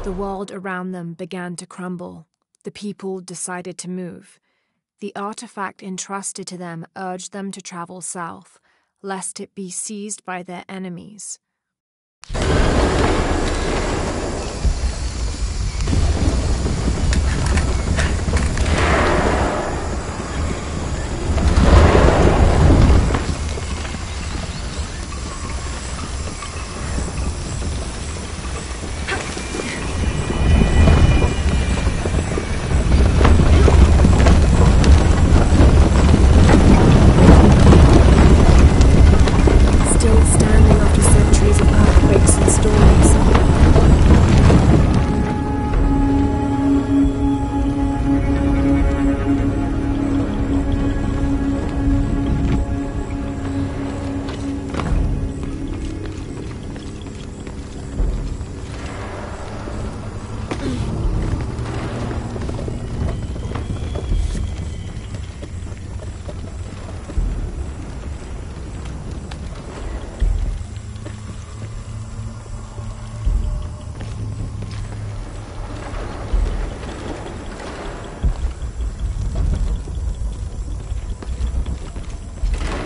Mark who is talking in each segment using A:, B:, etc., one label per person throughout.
A: The world around them began to crumble. The people decided to move. The artifact entrusted to them urged them to travel south, lest it be seized by their enemies.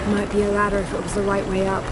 A: Might be a ladder if it was the right way up.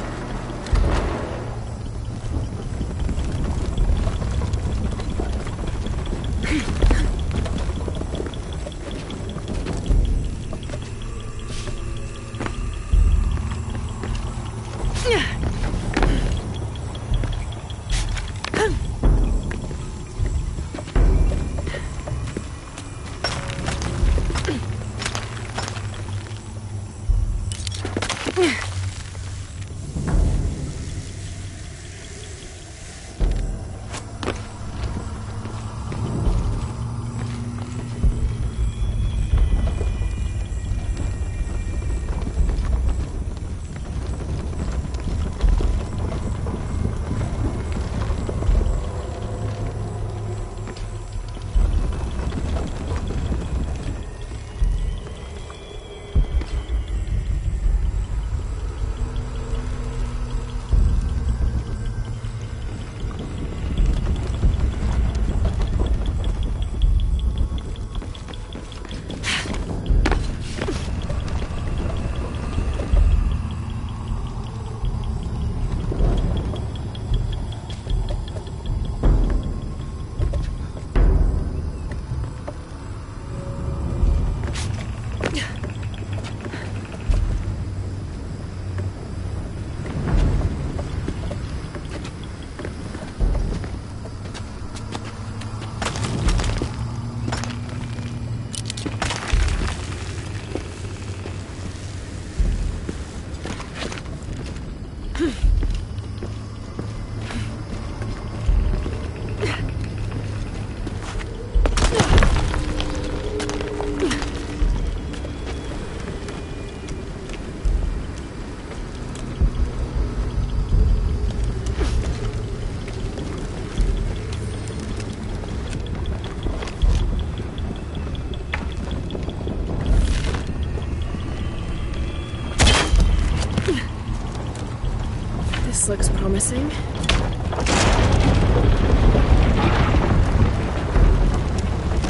A: This looks promising.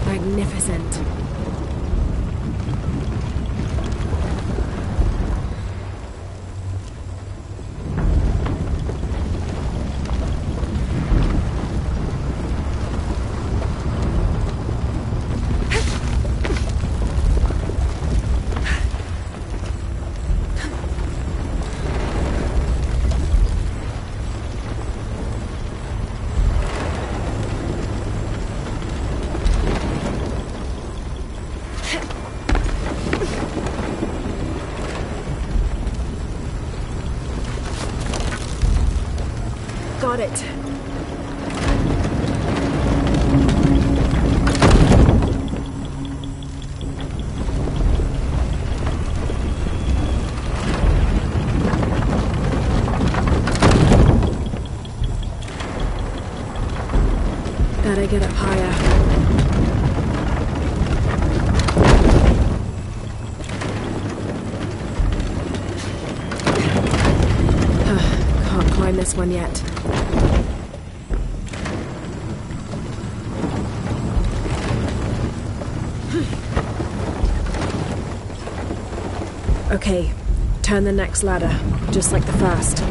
A: Magnificent. Got it. Gotta get up higher. Can't climb this one yet. Okay, turn the next ladder, just like the first.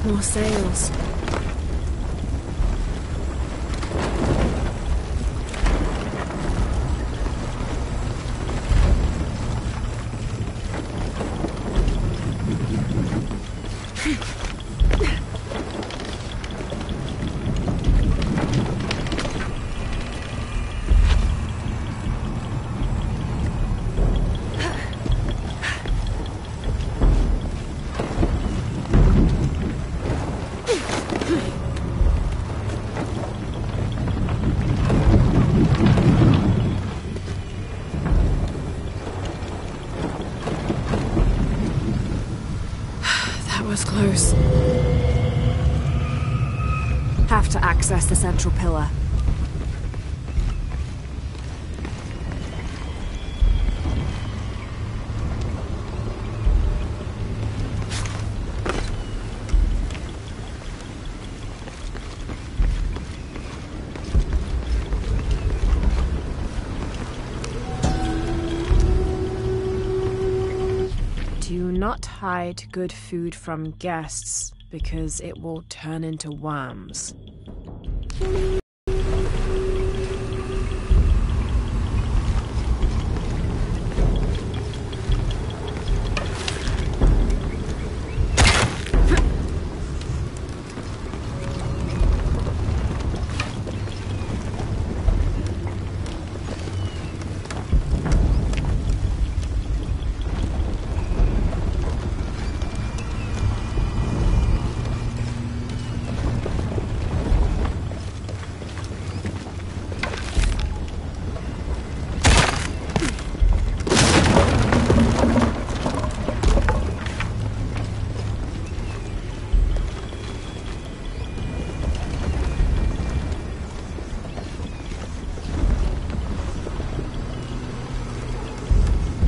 A: More sails. Close. Have to access the central pillar. Do not hide good food from guests, because it will turn into worms.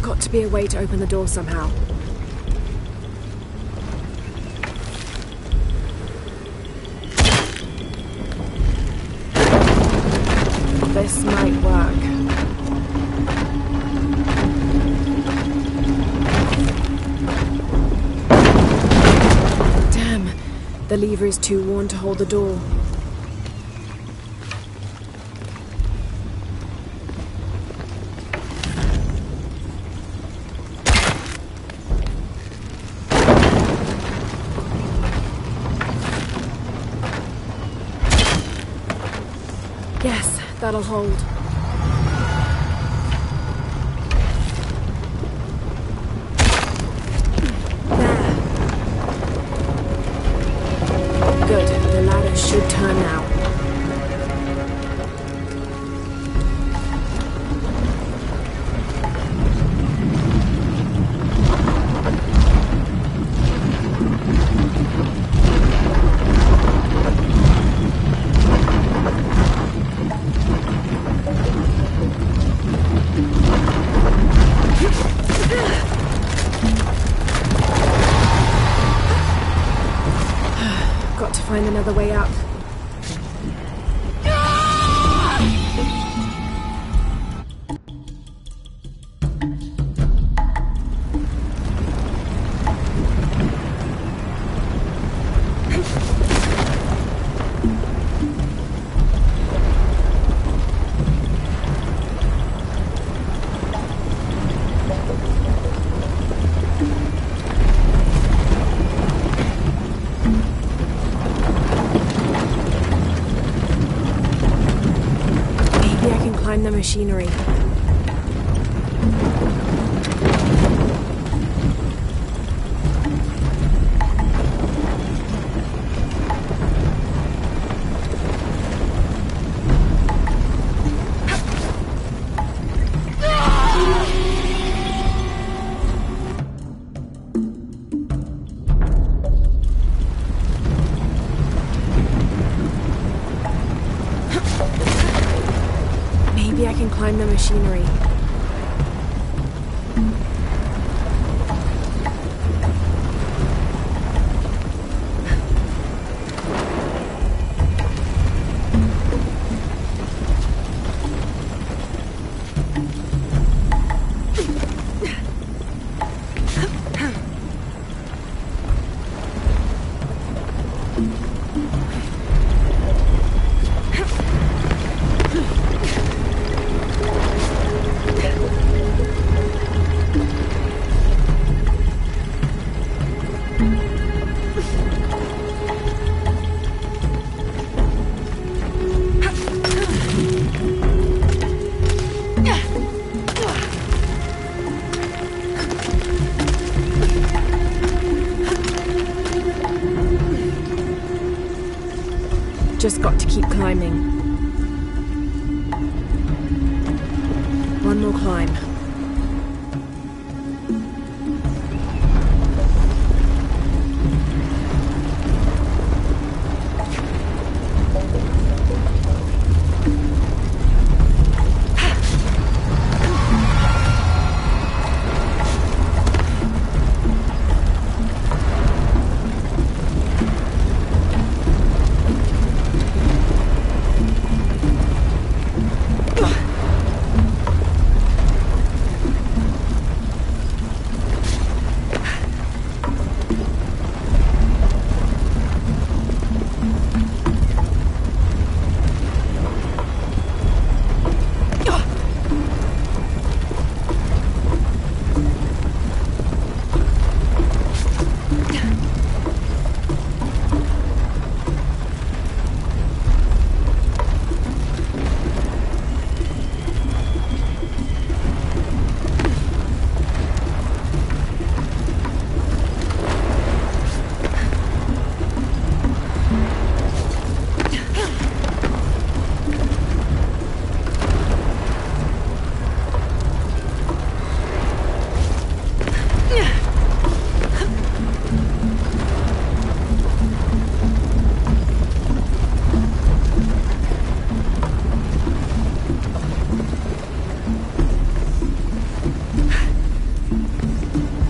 A: Got to be a way to open the door somehow. This might work. Damn, the lever is too worn to hold the door. Yes, that'll hold. There. Good, the ladder should turn now. Got to find another way up. Climb the machinery. Maybe I can climb the machinery. Just got to keep climbing. One more climb.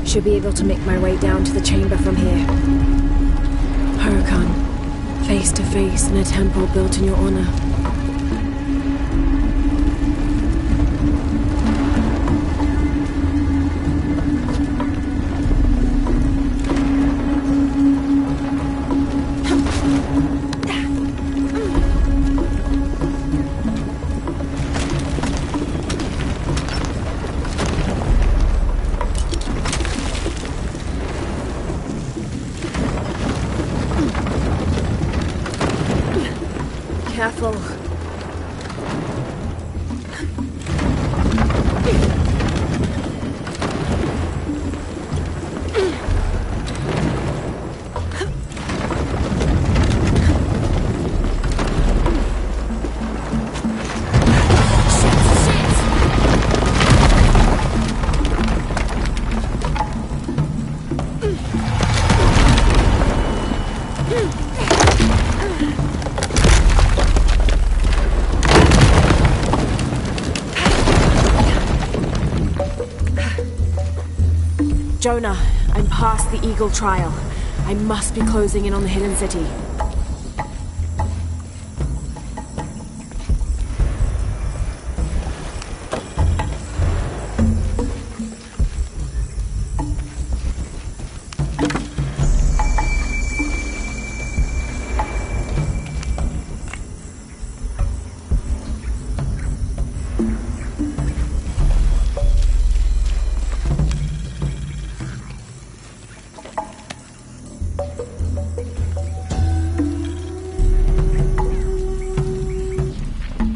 A: Should be able to make my way down to the chamber from here. Huracan, face to face in a temple built in your honor. Careful. Jonah, I'm past the Eagle Trial. I must be closing in on the Hidden City.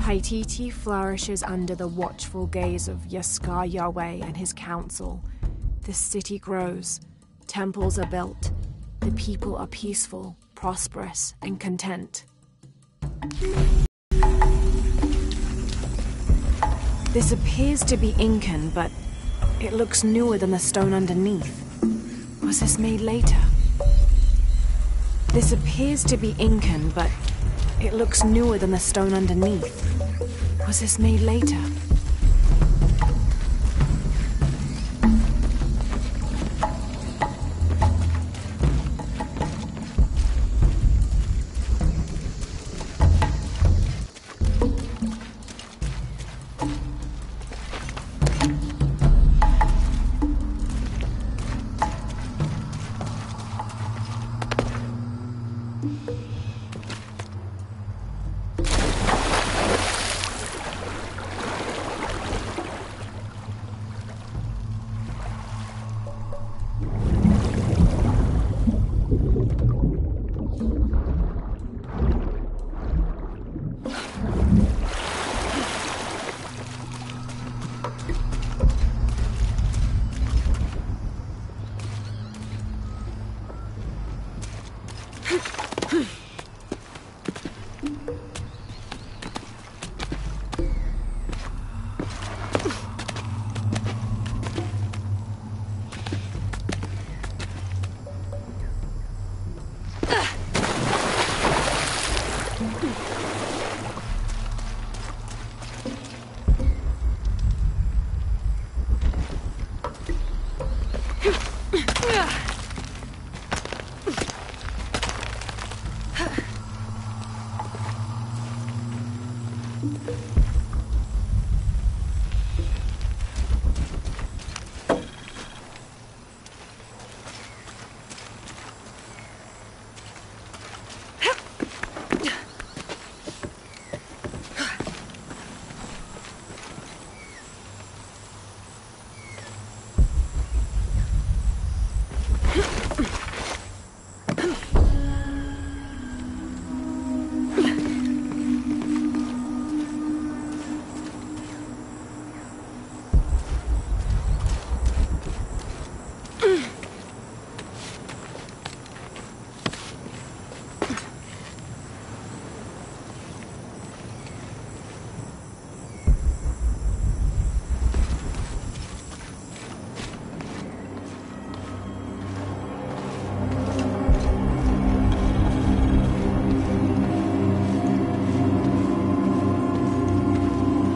A: Paititi flourishes under the watchful gaze of Yaskar Yahweh and his council. The city grows, temples are built, the people are peaceful, prosperous, and content. This appears to be Incan, but it looks newer than the stone underneath. Was this made later? This appears to be Incan, but it looks newer than the stone underneath. Was this made later?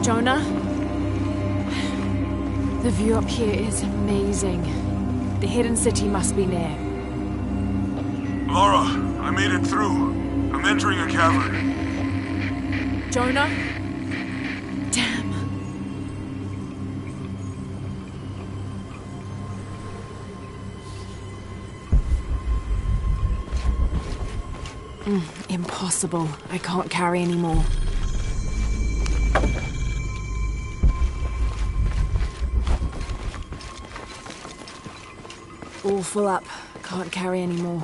A: Jonah? The view up here is amazing. The hidden city must be near.
B: Laura, I made it through. I'm entering a cavern.
A: Jonah? Damn. Impossible. I can't carry anymore. All full up. Can't carry anymore.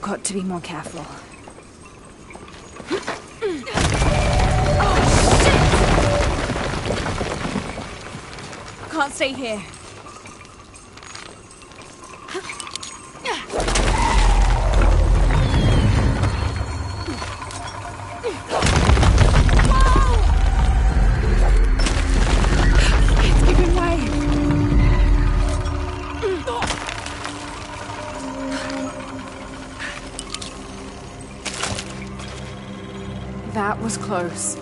C: Got to be more careful. Can't stay here. It's giving way.
A: That was close.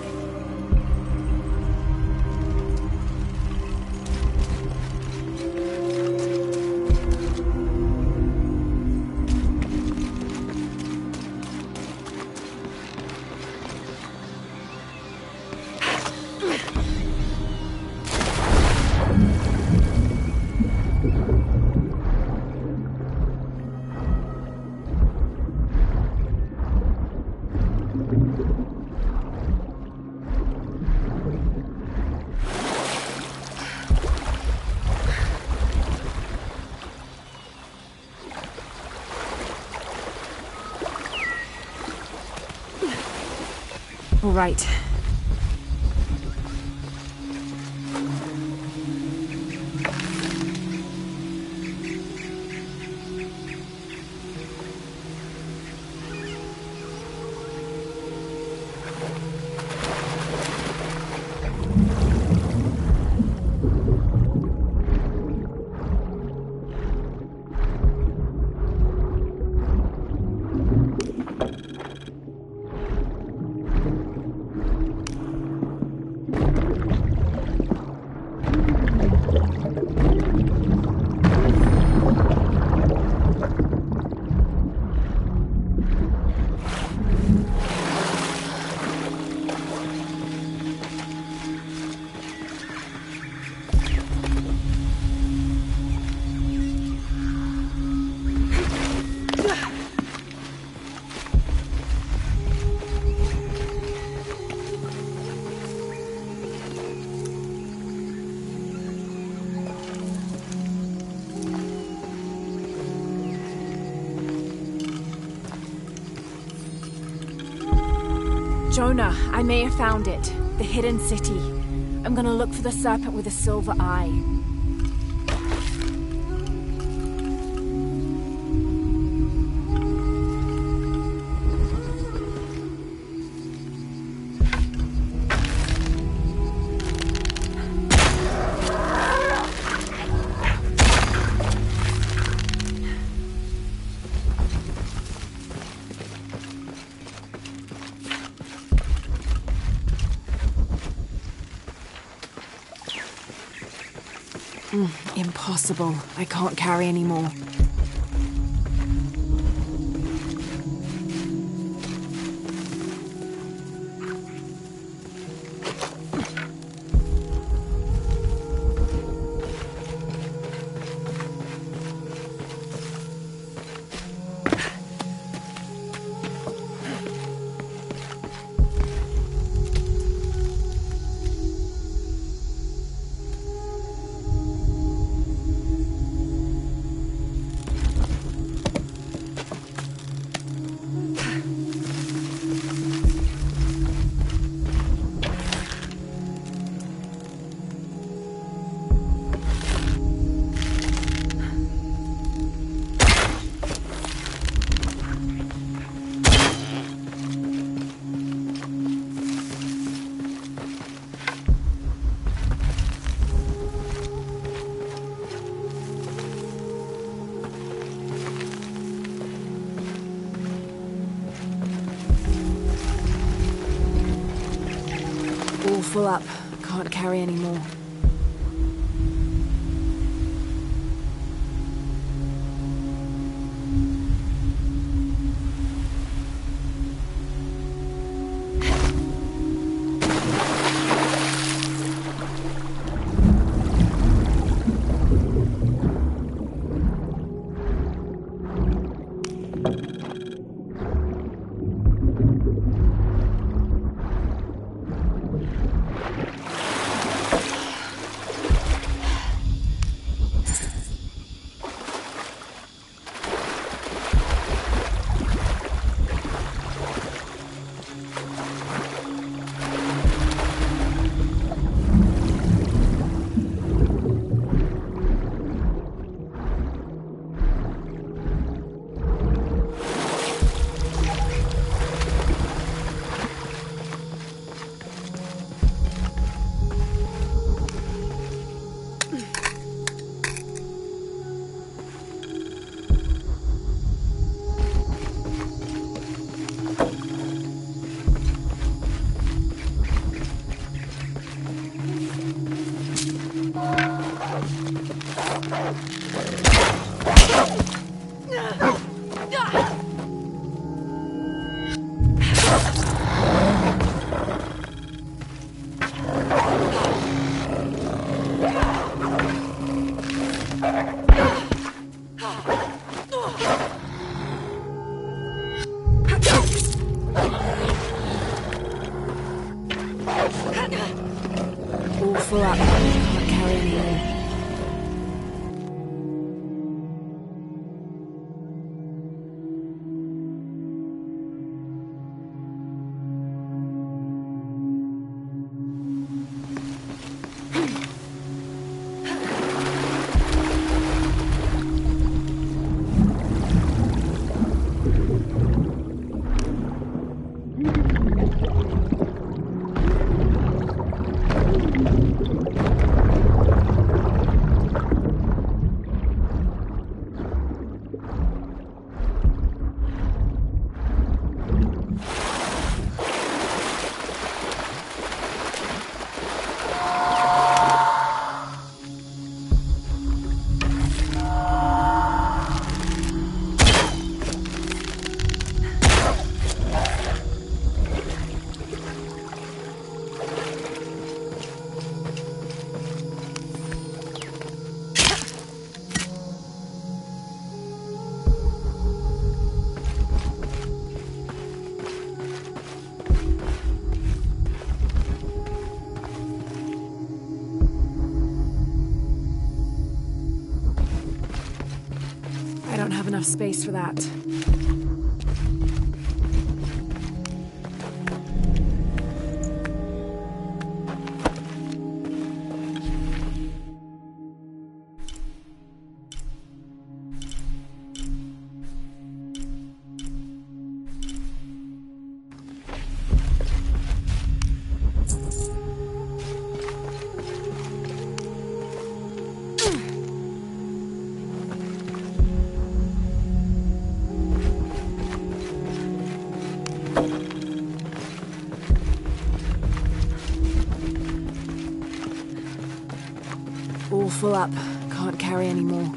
A: All right. Jonah, I may have found it. The hidden city. I'm gonna look for the serpent with a silver eye. Impossible. I can't carry anymore. All full up. Can't carry anymore.
C: All full up. Can't carry anymore. I don't have enough space for that. All full up. Can't carry anymore.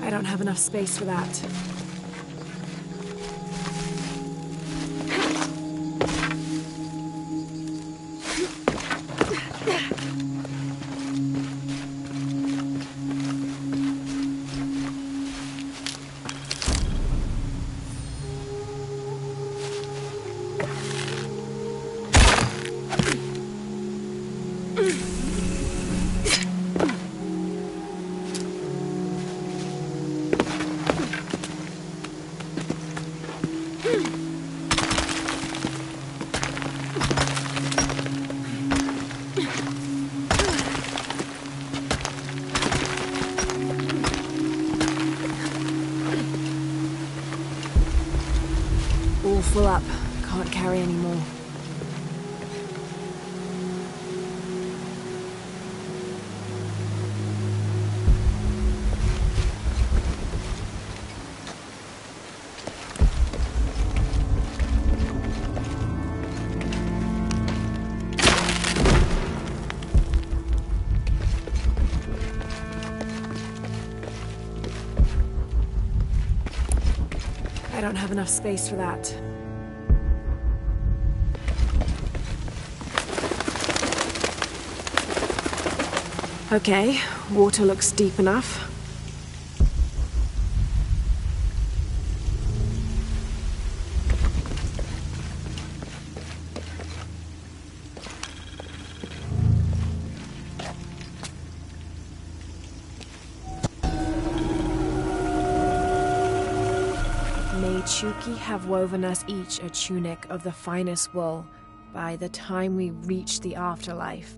C: I don't have enough space for that. All full up. Can't carry anymore. I I don't have enough space for that. Okay, water looks deep enough. May Chuki have woven us each a tunic of the finest wool by the time we reach the afterlife.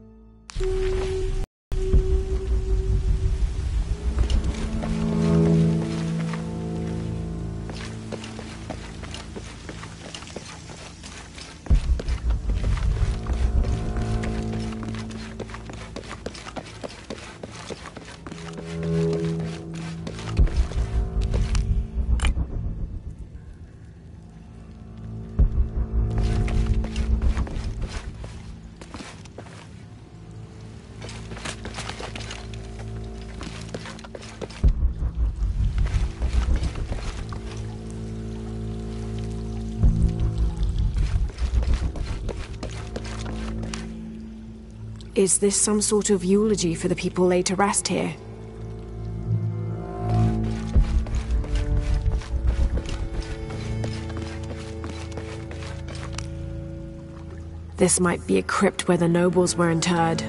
C: Is this some sort of eulogy for the people laid to rest here? This might be a crypt where the nobles were interred.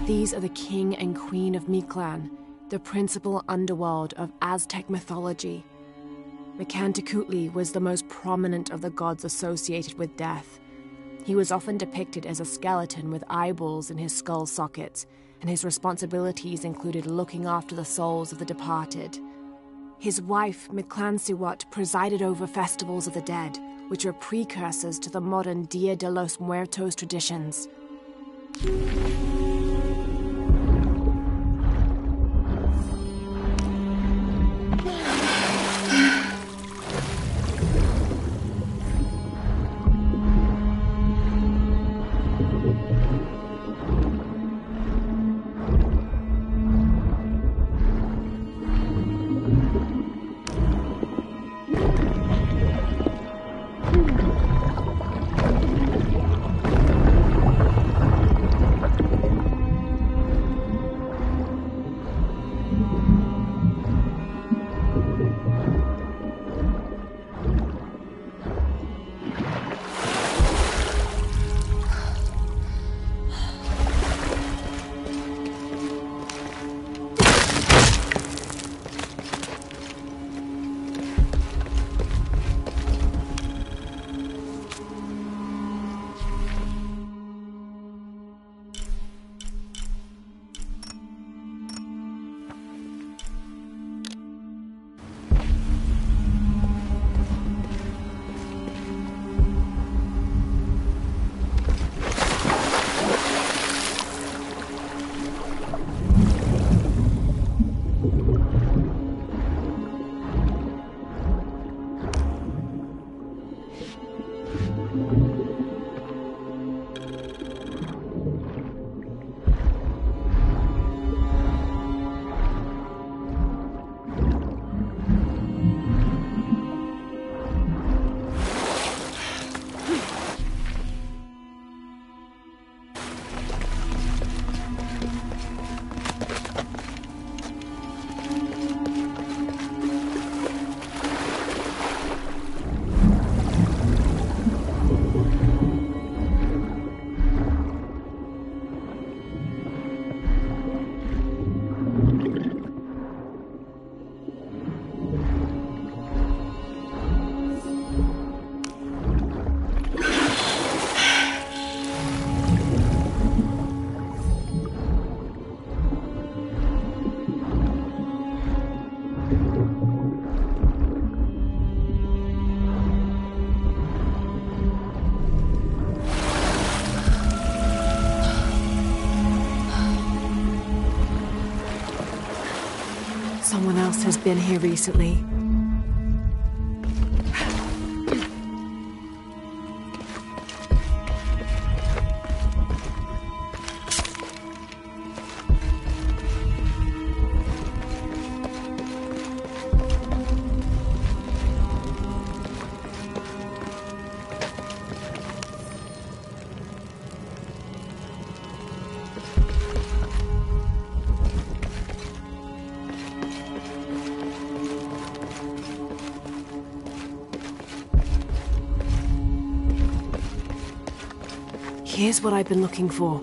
C: These are the king and queen of Mictlan, the principal underworld of Aztec mythology. Mictlantecuhtli was the most prominent of the gods associated with death. He was often depicted as a skeleton with eyeballs in his skull sockets, and his responsibilities included looking after the souls of the departed. His wife, Mictlantecuhtli, presided over festivals of the dead, which are precursors to the modern Dia de los Muertos traditions. has been here recently. Here's what I've been looking for.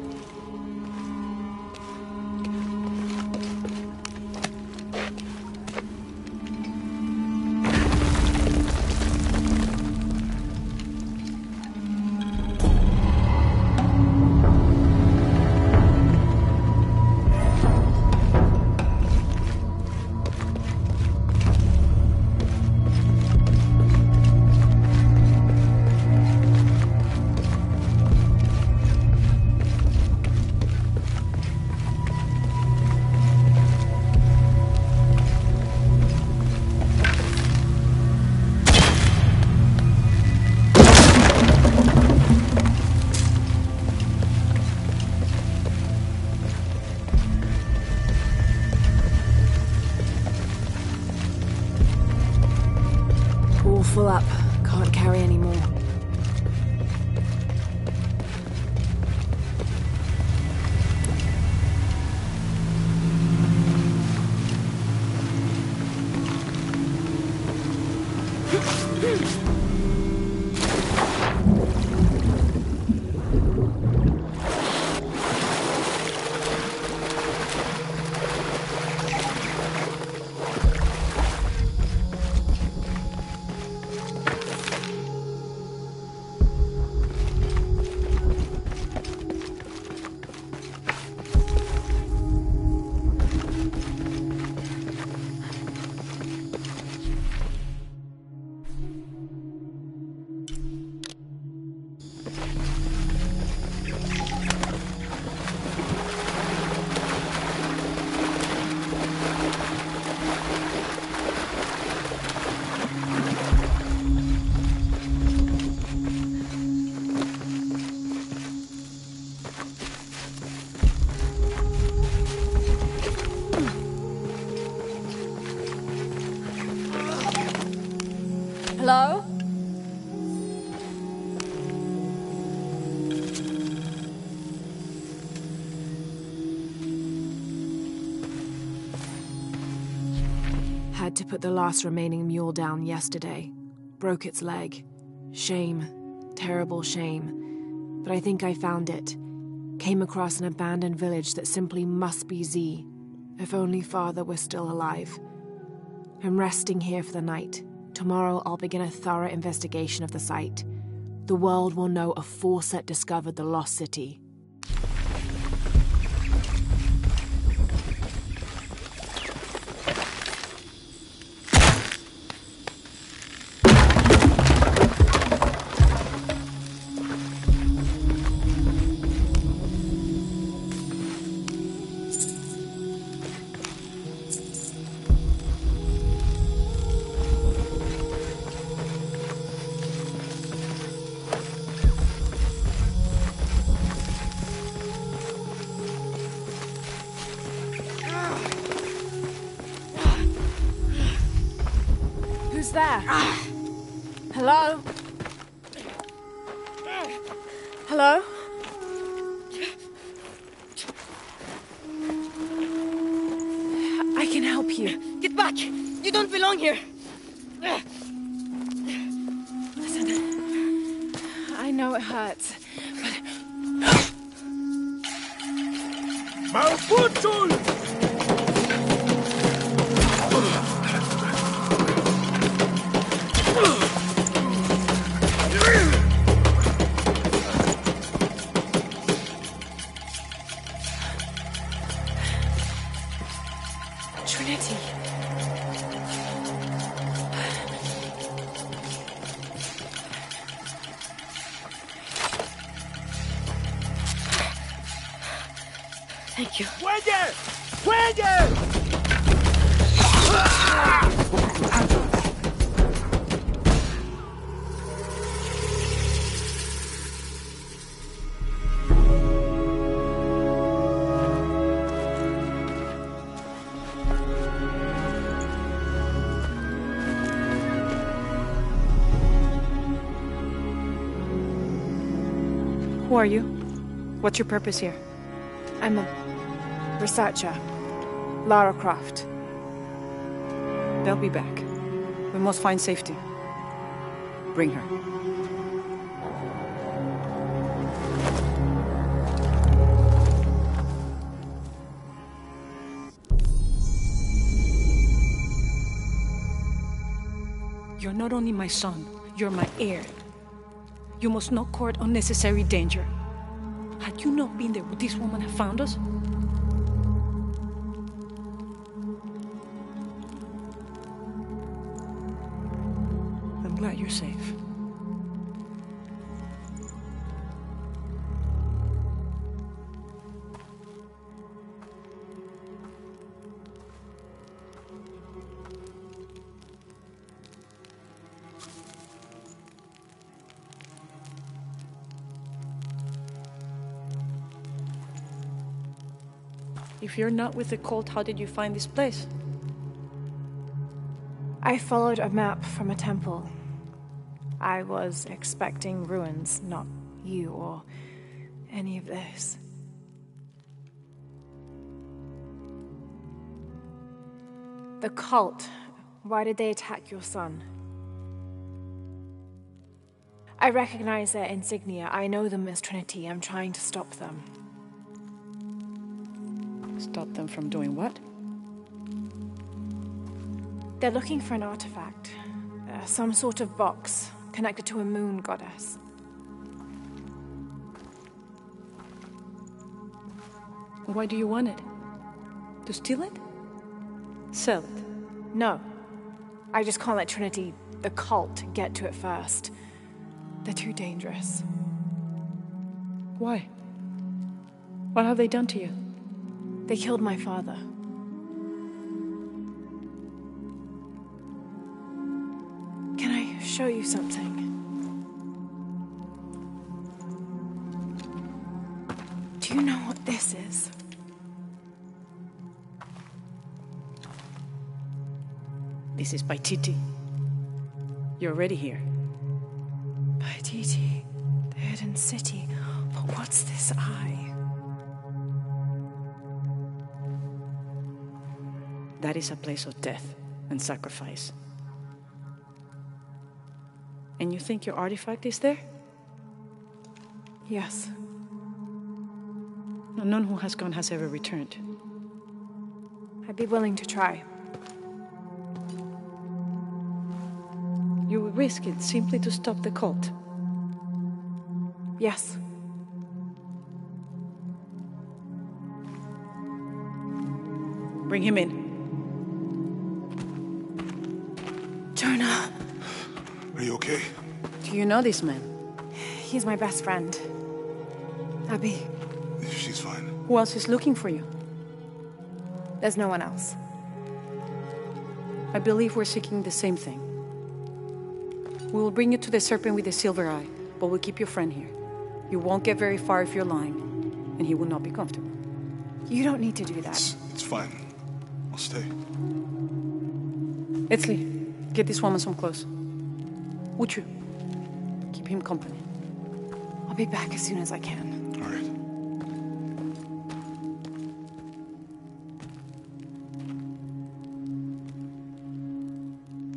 C: Full up. Can't carry any more.
A: Hello?
C: Had to put the last remaining mule down yesterday. Broke its leg. Shame. Terrible shame. But I think I found it. Came across an abandoned village that simply must be Z. If only Father were still alive. I'm resting here for the night. Tomorrow I'll begin a thorough investigation of the site. The world will know a Fawcett discovered the lost city.
A: Who's there? Hello? Hello? I can help you.
D: Get back! You don't belong here!
A: Listen, I know it hurts, but...
B: Malfutul!
A: Trinity.
D: Thank you.
B: ¡Fuelle! ¡Fuelle!
E: Who are you? What's your purpose here?
A: I'm a researcher. Lara Croft.
E: They'll be back. We must find safety. Bring her. You're not only my son, you're my heir. You must not court unnecessary danger. Had you not been there, would this woman have found us? I'm glad you're safe. If you're not with the cult, how did you find this place?
A: I followed a map from a temple. I was expecting ruins, not you or any of this. The cult. Why did they attack your son? I recognize their insignia. I know them as Trinity. I'm trying to stop them.
E: Stop them from doing what?
A: They're looking for an artifact. Some sort of box connected to a moon goddess.
E: Why do you want it? To steal it? Sell it?
A: No. I just can't let Trinity, the cult, get to it first. They're too dangerous.
E: Why? What have they done to you?
A: They killed my father. Can I show you something? Do you know what this is?
E: This is Paititi. You're already here.
A: Paititi, the hidden city. But what's this eye?
E: That is a place of death and sacrifice. And you think your artifact is there?
A: Yes.
E: None who has gone has ever returned.
A: I'd be willing to try.
E: You would risk it simply to stop the cult?
A: Yes.
E: Bring him in.
A: Jonah.
B: Are you okay?
E: Do you know this man?
A: He's my best friend. Abby.
B: She's fine.
E: Who else is looking for you?
A: There's no one else.
E: I believe we're seeking the same thing. We will bring you to the serpent with the silver eye, but we'll keep your friend here. You won't get very far if you're lying, and he will not be comfortable.
A: You don't need to do that.
B: It's fine. I'll stay.
E: Etzli, get this woman some clothes. Uchu, keep him company.
A: I'll be back as soon as I can.
B: All right.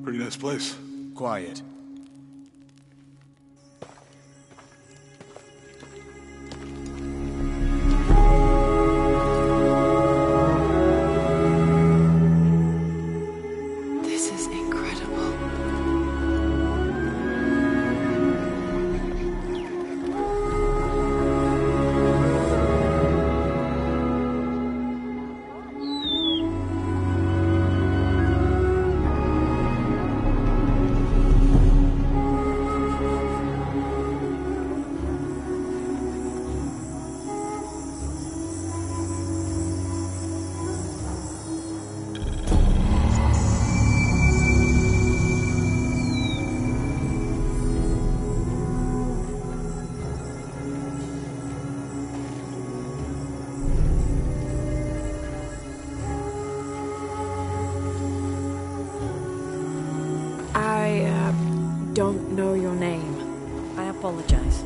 B: Pretty nice place.
F: Quiet.
A: This is incredible.
C: I don't know your name.
E: I apologize.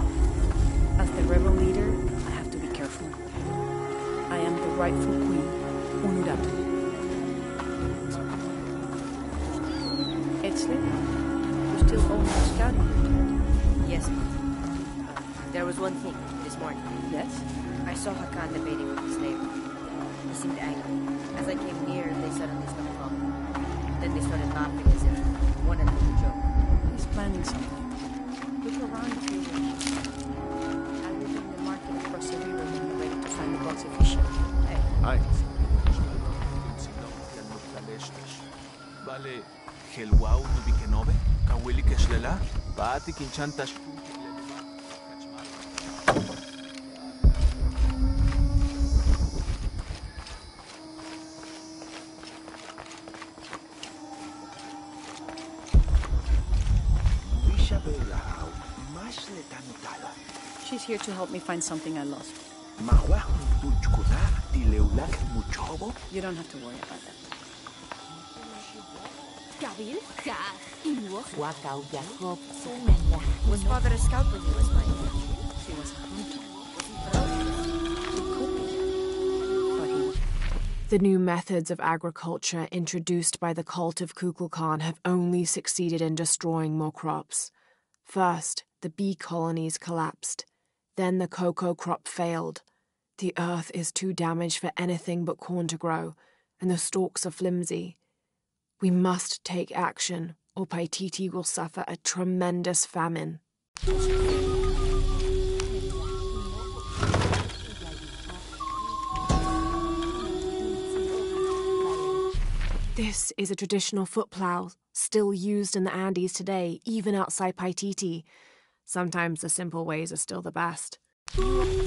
E: As the rebel leader, I have to be careful. I am the rightful queen, Unuratu. It's you still own the scouting?
D: Yes, but there was one thing this morning.
E: Yes?
D: I saw Hakan debating with his neighbor. He seemed angry. As I came near, they suddenly stopped talking. Then they started laughing as if one had made a joke.
E: He's planning something. Look around if you wish. I will bring the market across the river when you're ready to find the box official. Hey.
F: Ay. Vale, Helwau no bikenove, Kawili Keshlela, Pati Kinchantash.
E: She's here to help me find something I lost. You don't have to worry about that.
D: Was father a scout when he was mine?
E: She was a hunter. But he was.
C: The new methods of agriculture introduced by the cult of Kukulkan have only succeeded in destroying more crops. First, the bee colonies collapsed. Then the cocoa crop failed. The earth is too damaged for anything but corn to grow, and the stalks are flimsy. We must take action, or Paititi will suffer a tremendous famine. This is a traditional foot plow, still used in the Andes today, even outside Paititi. Sometimes the simple ways are still the best.
G: Who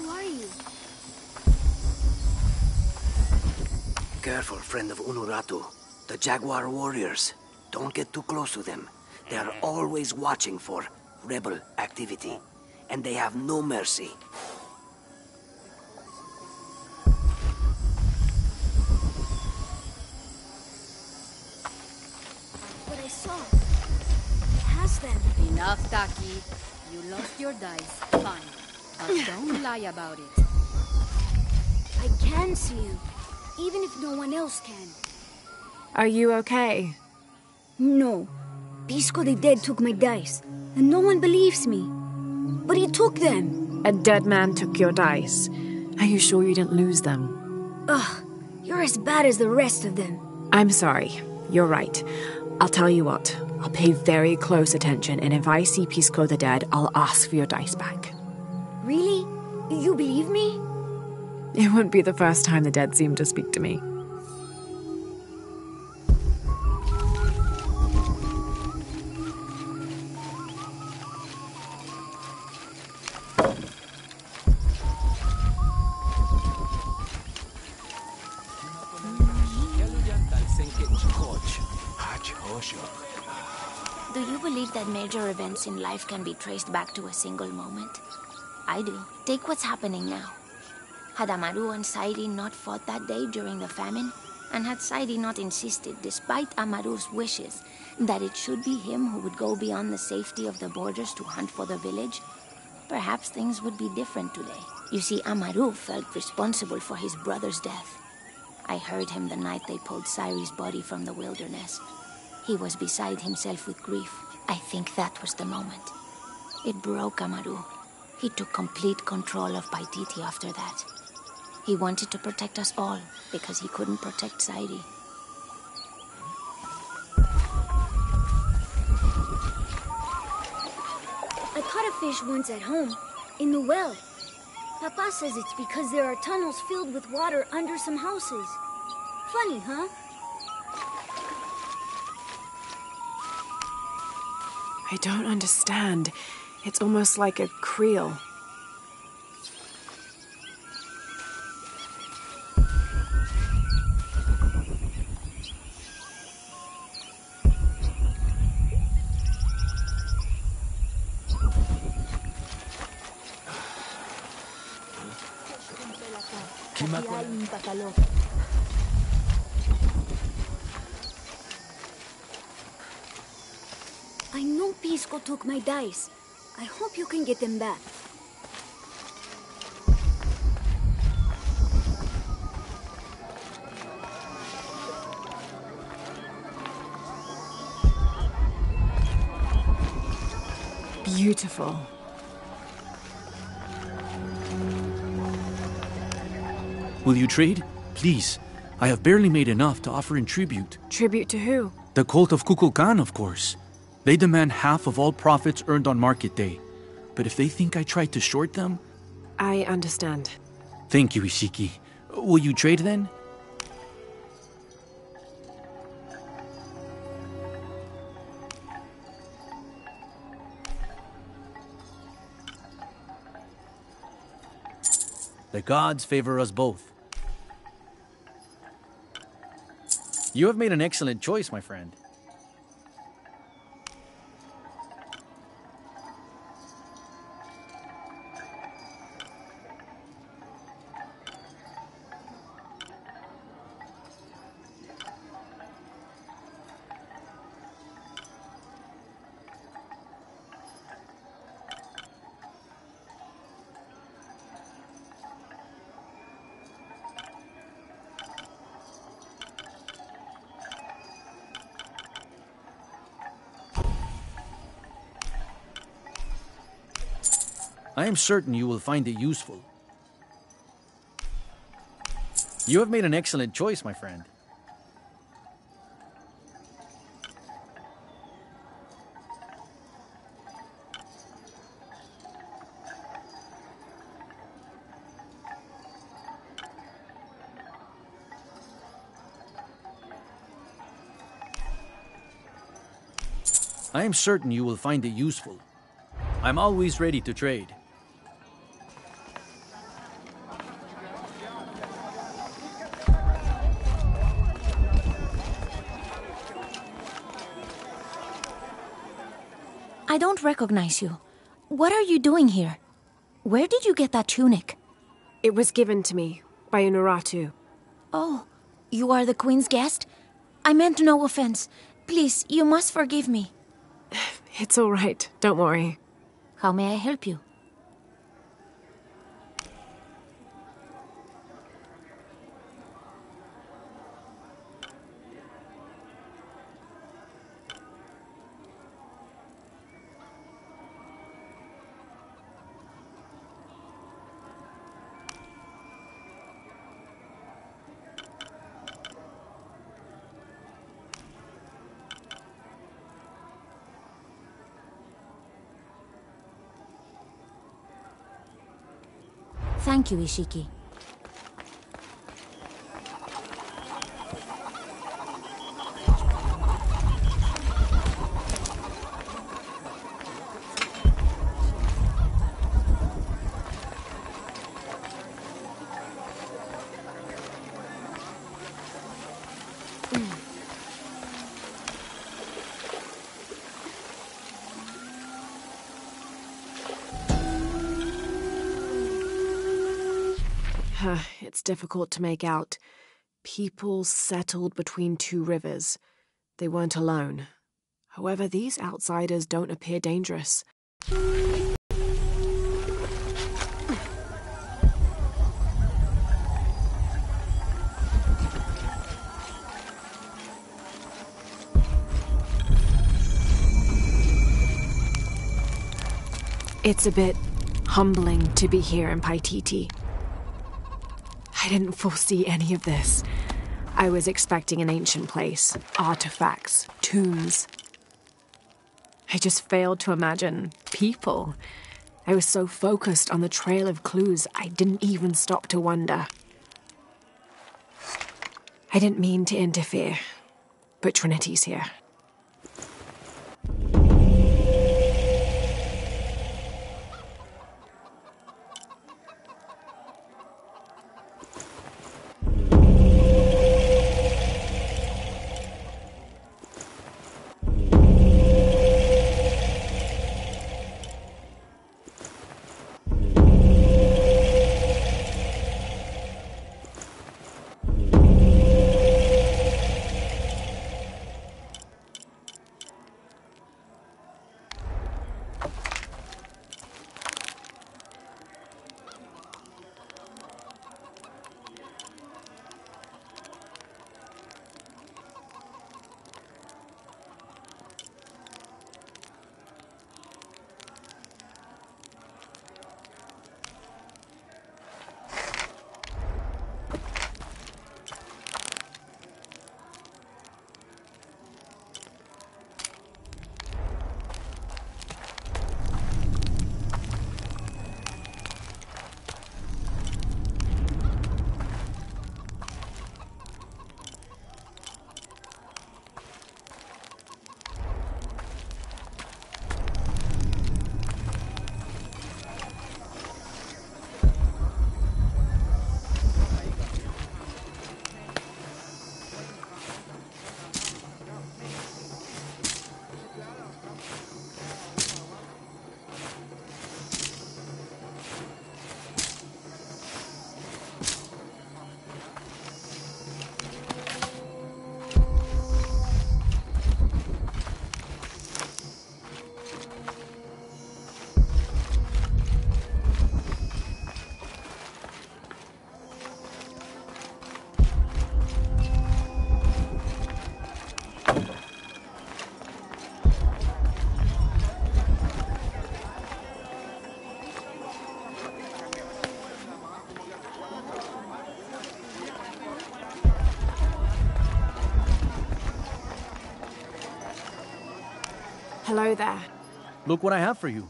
G: are you?
H: Careful, friend of Unuratu. The Jaguar warriors. Don't get too close to them. They are always watching for rebel activity. And they have no mercy.
G: What I saw. It has them.
I: Enough, Taki. You lost your dice. Fine. But don't lie about it.
G: I can see you. Even if no one else can.
A: Are you okay?
G: No. Pisco the Dead took my dice. And no one believes me. But he took them.
A: A dead man took your dice. Are you sure you didn't lose them?
G: Ugh. You're as bad as the rest of them.
A: I'm sorry. You're right. I'll tell you what. I'll pay very close attention, and if I see Pisco the Dead, I'll ask for your dice back.
G: Really? You believe me?
A: It wouldn't be the first time the dead seemed to speak to me.
J: Do you believe that major events in life can be traced back to a single moment? I do. Take what's happening now. Had Amaru and Sairi not fought that day during the famine, and had Sairi not insisted, despite Amaru's wishes, that it should be him who would go beyond the safety of the borders to hunt for the village, perhaps things would be different today. You see, Amaru felt responsible for his brother's death. I heard him the night they pulled Sairi's body from the wilderness. He was beside himself with grief. I think that was the moment. It broke Amaru. He took complete control of Paititi after that. He wanted to protect us all, because he couldn't protect Sairi.
G: I caught a fish once at home, in the well. Papa says it's because there are tunnels filled with water under some houses. Funny, huh?
A: I don't understand. It's almost like a creel.
G: I know Pisco took my dice. I hope you can get them back.
C: Beautiful.
K: Will you trade? Please. I have barely made enough to offer in tribute.
C: Tribute to who?
K: The cult of Kukulkan, of course. They demand half of all profits earned on market day. But if they think I tried to short them...
C: I understand.
K: Thank you, Ishiki. Will you trade then?
L: The gods favor us both. You have made an excellent choice, my friend. I am certain you will find it useful. You have made an excellent choice, my friend. I am certain you will find it useful. I'm always ready to trade.
J: I don't recognize you. What are you doing here? Where did you get that tunic?
C: It was given to me by Unuratu.
J: Oh, you are the Queen's guest? I meant no offense. Please, you must forgive me.
C: It's all right. Don't worry.
J: How may I help you? Thank you, Ishiki.
C: It's difficult to make out. People settled between two rivers. They weren't alone. However, these outsiders don't appear dangerous. It's a bit humbling to be here in Paititi. I didn't foresee any of this. I was expecting an ancient place, artifacts, tombs. I just failed to imagine people. I was so focused on the trail of clues, I didn't even stop to wonder. I didn't mean to interfere, but Trinity's here. Hello there.
L: Look what I have for you.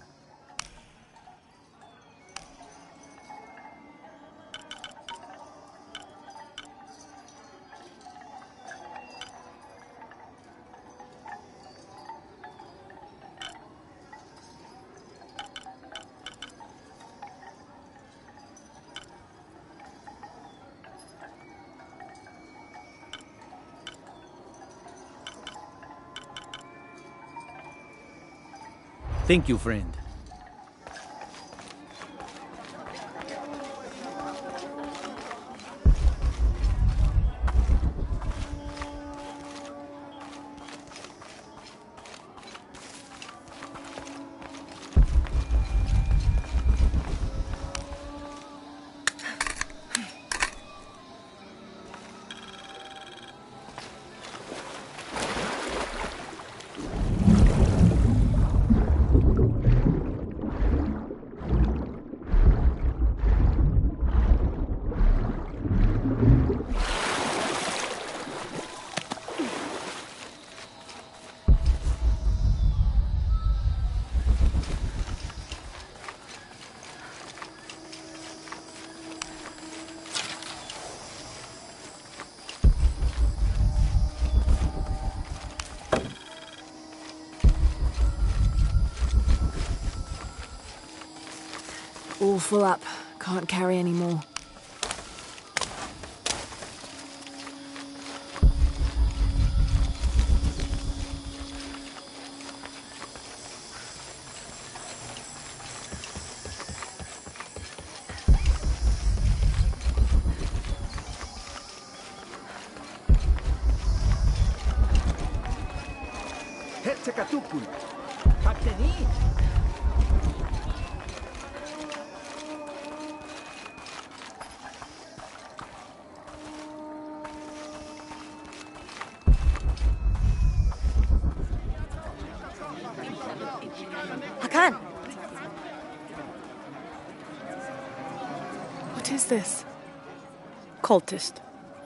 L: Thank you, friend.
C: All full up. Can't carry any more.
E: Hakan!
C: What is this?
E: Cultist,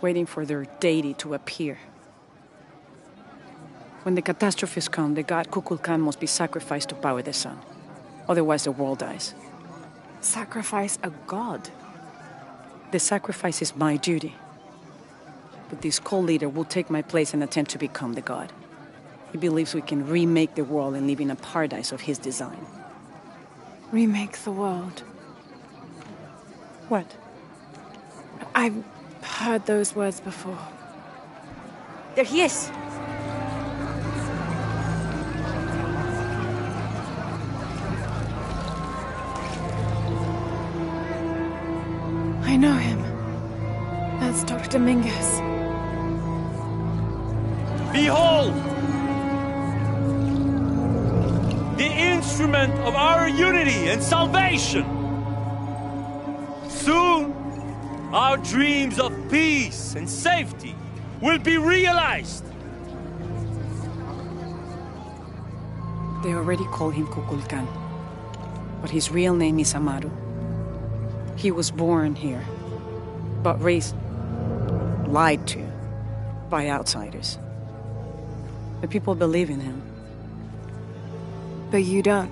E: waiting for their deity to appear. When the catastrophes come, the god Kukulkan must be sacrificed to power the sun. Otherwise, the world dies.
C: Sacrifice a god?
E: The sacrifice is my duty. But this cult leader will take my place and attempt to become the god. He believes we can remake the world and live in a paradise of his design.
C: Remake the world?
E: What?
C: I've heard those words before.
E: There he is!
C: I know him. That's Dr. Dominguez.
M: Behold! The instrument of our unity and salvation! Soon, our dreams of peace and safety will be realized!
E: They already call him Kukulkan, but his real name is Amaru. He was born here, but raised, lied to, by outsiders. The people believe in him.
C: But you don't.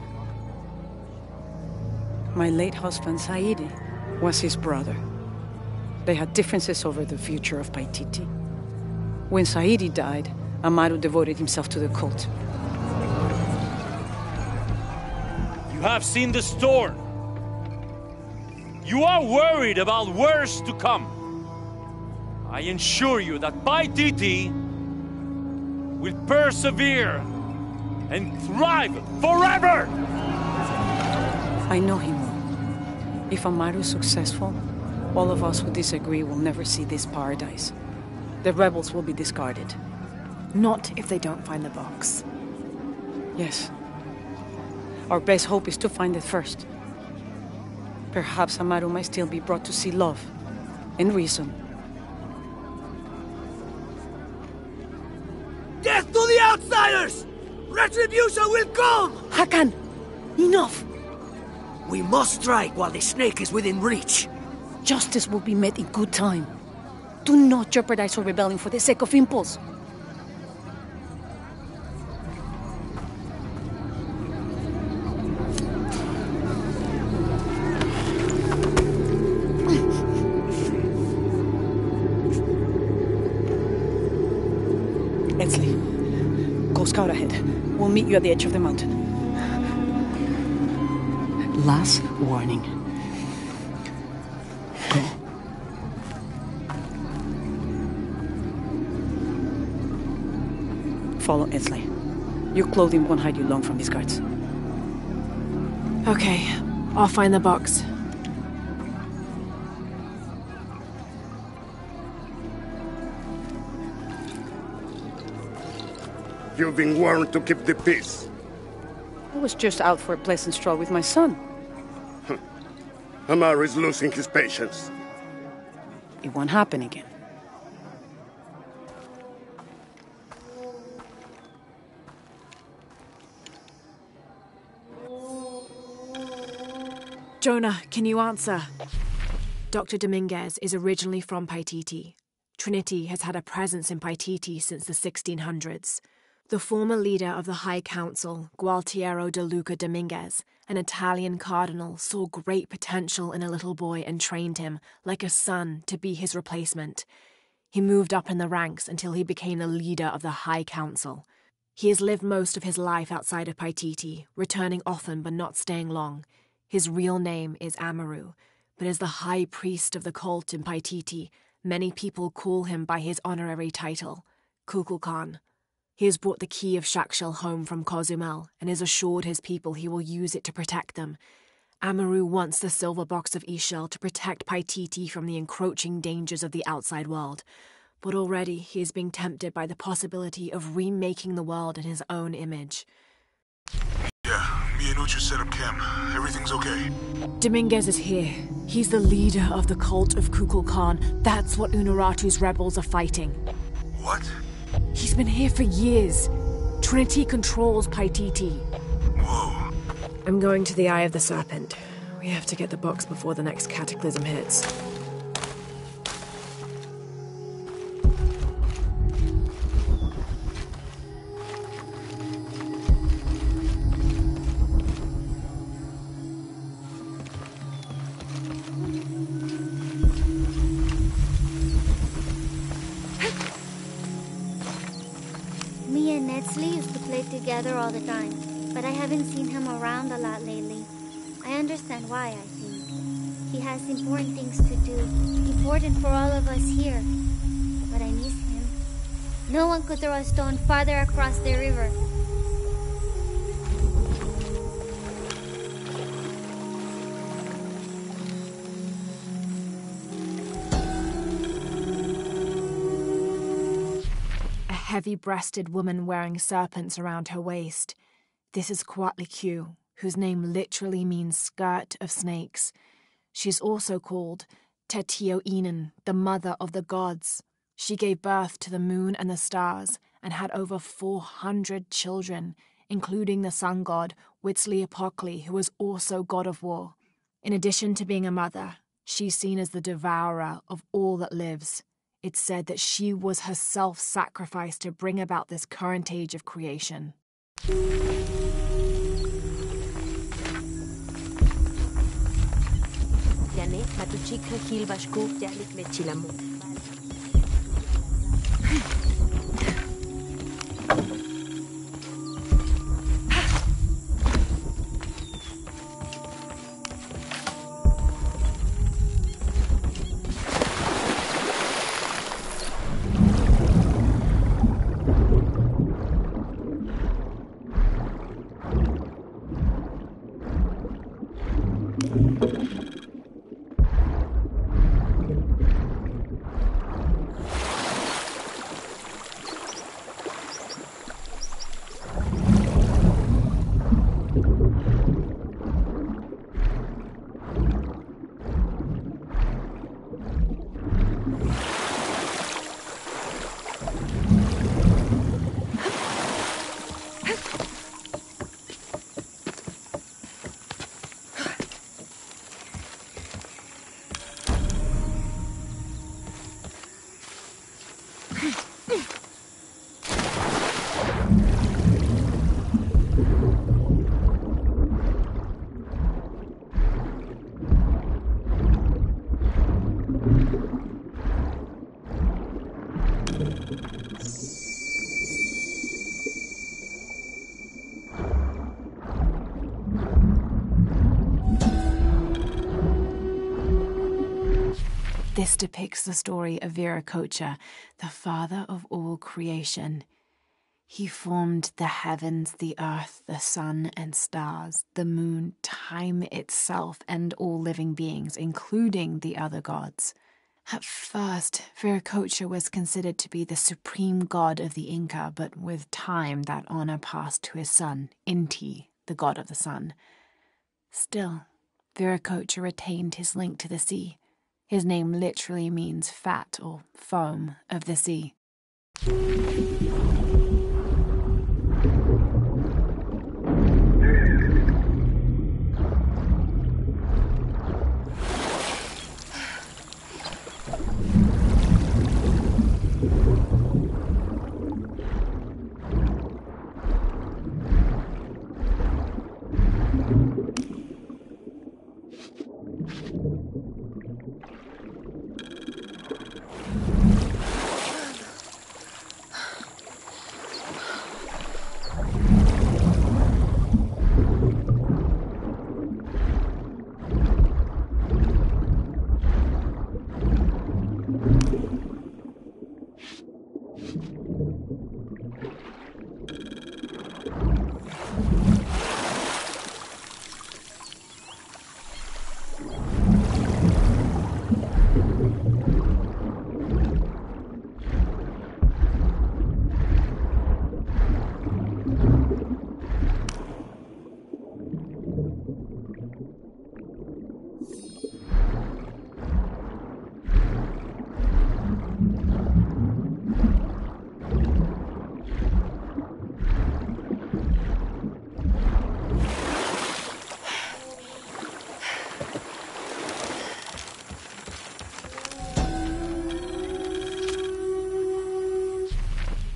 E: My late husband, Saidi, was his brother. They had differences over the future of Paititi. When Saidi died, Amaru devoted himself to the cult.
M: You have seen the storm. You are worried about worse to come. I assure you that Paititi will persevere and thrive forever!
E: I know he will. If Amaru is successful, all of us who disagree will never see this paradise. The rebels will be discarded.
C: Not if they don't find the box.
E: Yes. Our best hope is to find it first. Perhaps Amaru might still be brought to see love and reason.
H: Death to the outsiders! Retribution will come!
E: Hakan! Enough!
H: We must strike while the snake is within reach.
E: Justice will be met in good time. Do not jeopardize our rebellion for the sake of impulse. meet you at the edge of the mountain. Last warning. Go. Follow Esley. Your clothing won't hide you long from these guards.
C: Okay, I'll find the box.
N: You've been warned to keep the peace.
E: I was just out for a pleasant stroll with my son.
N: Amar is losing his patience.
E: It won't happen again.
C: Jonah, can you answer? Dr. Dominguez is originally from Paititi. Trinity has had a presence in Paititi since the 1600s. The former leader of the High Council, Gualtiero de Luca Dominguez, an Italian cardinal, saw great potential in a little boy and trained him, like a son, to be his replacement. He moved up in the ranks until he became the leader of the High Council. He has lived most of his life outside of Paititi, returning often but not staying long. His real name is Amaru, but as the high priest of the cult in Paititi, many people call him by his honorary title, Kukulkan. He has brought the key of Shakshel home from Cozumel and has assured his people he will use it to protect them. Amaru wants the silver box of Ishel to protect Paititi from the encroaching dangers of the outside world, but already he is being tempted by the possibility of remaking the world in his own image.
B: Yeah, me and Uchu set up camp. Everything's okay.
C: Dominguez is here. He's the leader of the cult of Kukulkan. That's what Unuratu's rebels are fighting.
B: What?
C: He's been here for years. Trinity controls Paititi.
B: Whoa.
C: I'm going to the Eye of the Serpent. We have to get the box before the next cataclysm hits.
G: Me and Netsley used to play together all the time, but I haven't seen him around a lot lately. I understand why, I think. He has important things to do, important for all of us here. But I miss him. No one could throw a stone farther across the river.
C: A heavy-breasted woman wearing serpents around her waist. This is Coatlicue, whose name literally means skirt of snakes. She's also called Tetioinen, the mother of the gods. She gave birth to the moon and the stars and had over 400 children, including the sun god Huitzilopochtli, who was also god of war. In addition to being a mother, she's seen as the devourer of all that lives. It's said that she was herself sacrificed to bring about this current age of creation. This depicts the story of Viracocha, the father of all creation. He formed the heavens, the earth, the sun and stars, the moon, time itself, and all living beings, including the other gods. At first, Viracocha was considered to be the supreme god of the Inca, but with time that honor passed to his son, Inti, the god of the sun. Still, Viracocha retained his link to the sea. His name literally means fat or foam of the sea.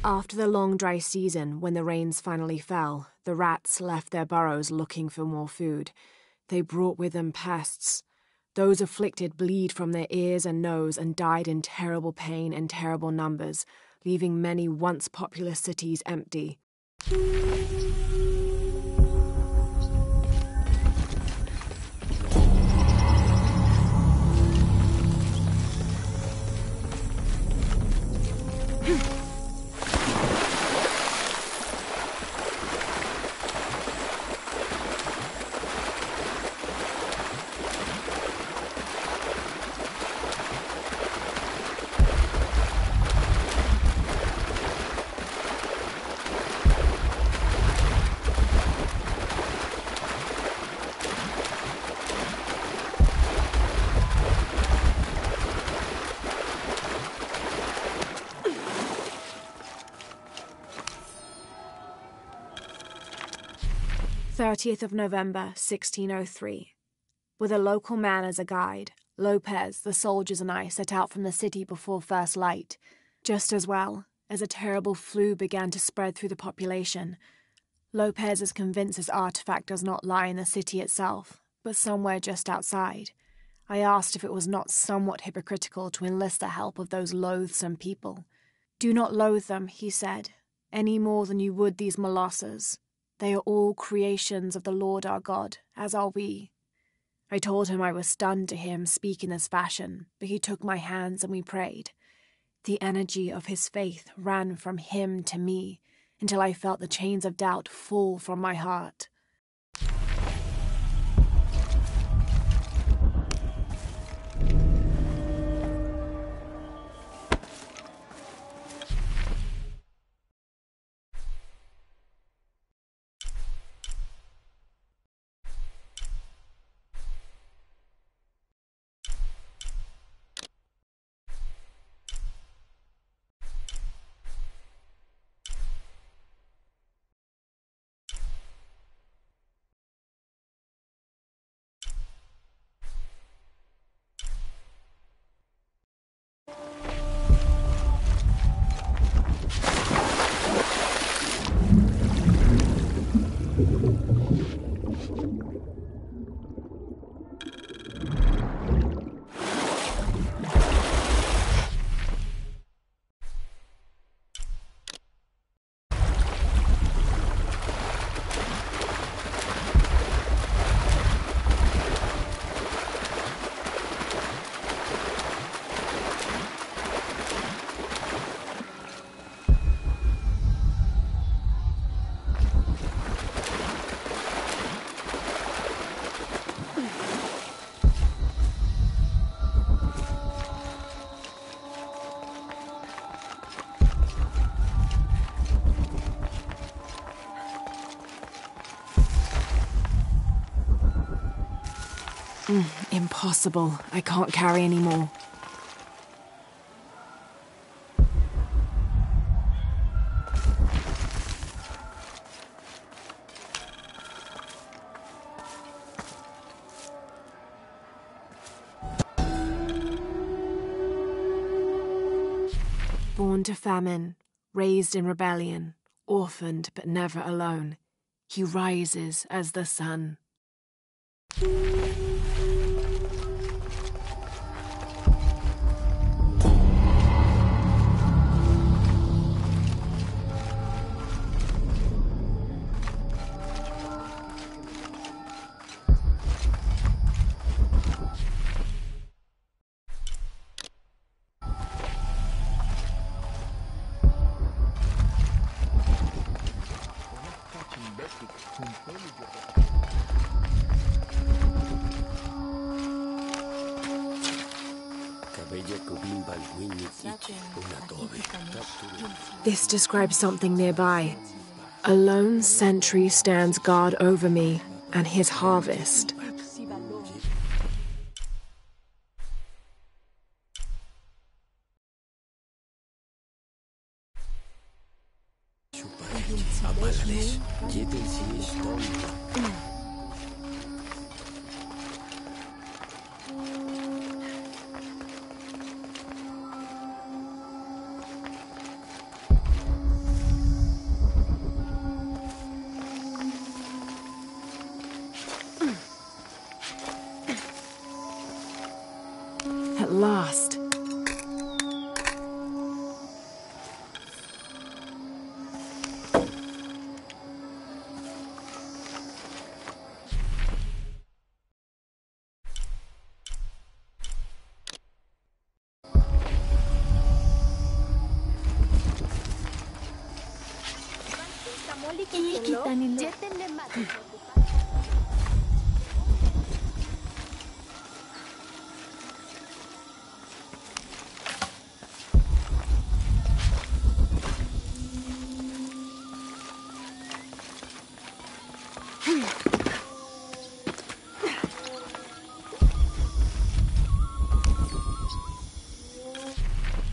C: After the long dry season, when the rains finally fell, the rats left their burrows looking for more food. They brought with them pests. Those afflicted bleed from their ears and nose and died in terrible pain and terrible numbers, leaving many once populous cities empty. November 30th, 1603. With a local man as a guide, Lopez, the soldiers, and I set out from the city before first light. Just as well, as a terrible flu began to spread through the population. Lopez is convinced his artifact does not lie in the city itself, but somewhere just outside. I asked if it was not somewhat hypocritical to enlist the help of those loathsome people. "Do not loathe them," he said, "any more than you would these molosses. They are all creations of the Lord our God, as are we." I told him I was stunned to hear him speak in this fashion, but he took my hands and we prayed. The energy of his faith ran from him to me, until I felt the chains of doubt fall from my heart. Impossible. I can't carry anymore. Born to famine, raised in rebellion, orphaned but never alone, he rises as the sun. This describes something nearby. A lone sentry stands guard over me and his harvest. At last.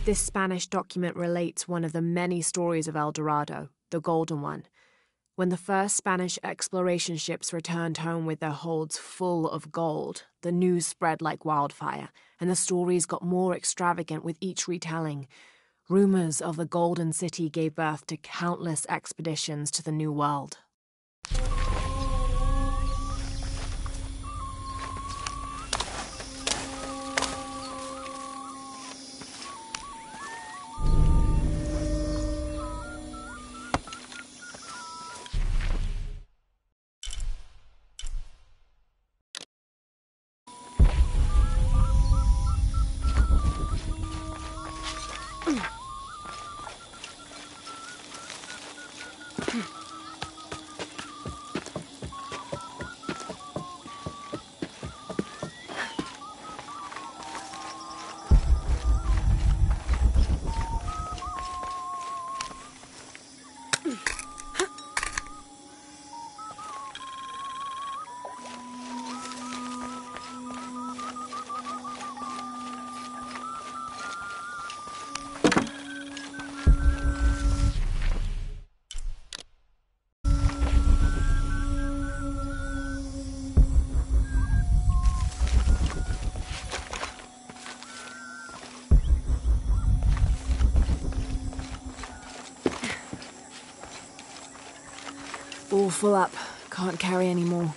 C: This Spanish document relates one of the many stories of El Dorado, the Golden One. When the first Spanish exploration ships returned home with their holds full of gold, the news spread like wildfire, and the stories got more extravagant with each retelling. Rumors of the Golden City gave birth to countless expeditions to the New World. All full up. Can't carry any more.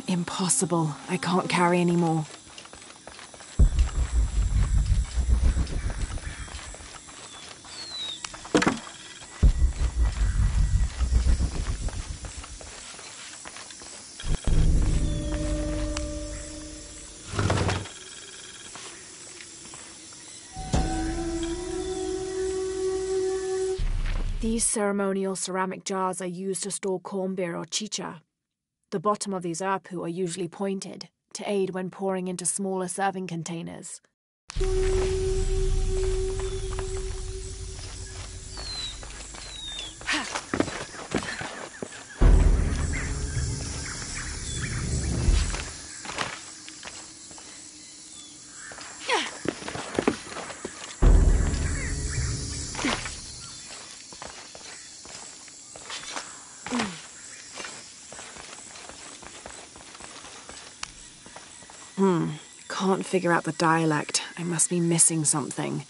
C: Impossible. I can't carry any more. These ceremonial ceramic jars are used to store corn beer or chicha. The bottom of these urpu are usually pointed to aid when pouring into smaller serving containers. Can't figure out the dialect. I must be missing something.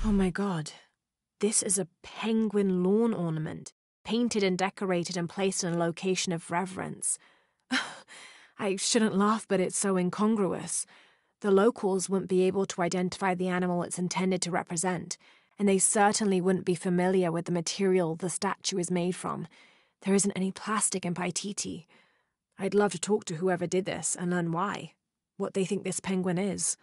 C: Oh my god. This is a penguin lawn ornament, painted and decorated and placed in a location of reverence. I shouldn't laugh, but it's so incongruous. The locals wouldn't be able to identify the animal it's intended to represent, and they certainly wouldn't be familiar with the material the statue is made from. There isn't any plastic in Paititi. I'd love to talk to whoever did this and learn why, what they think this penguin is.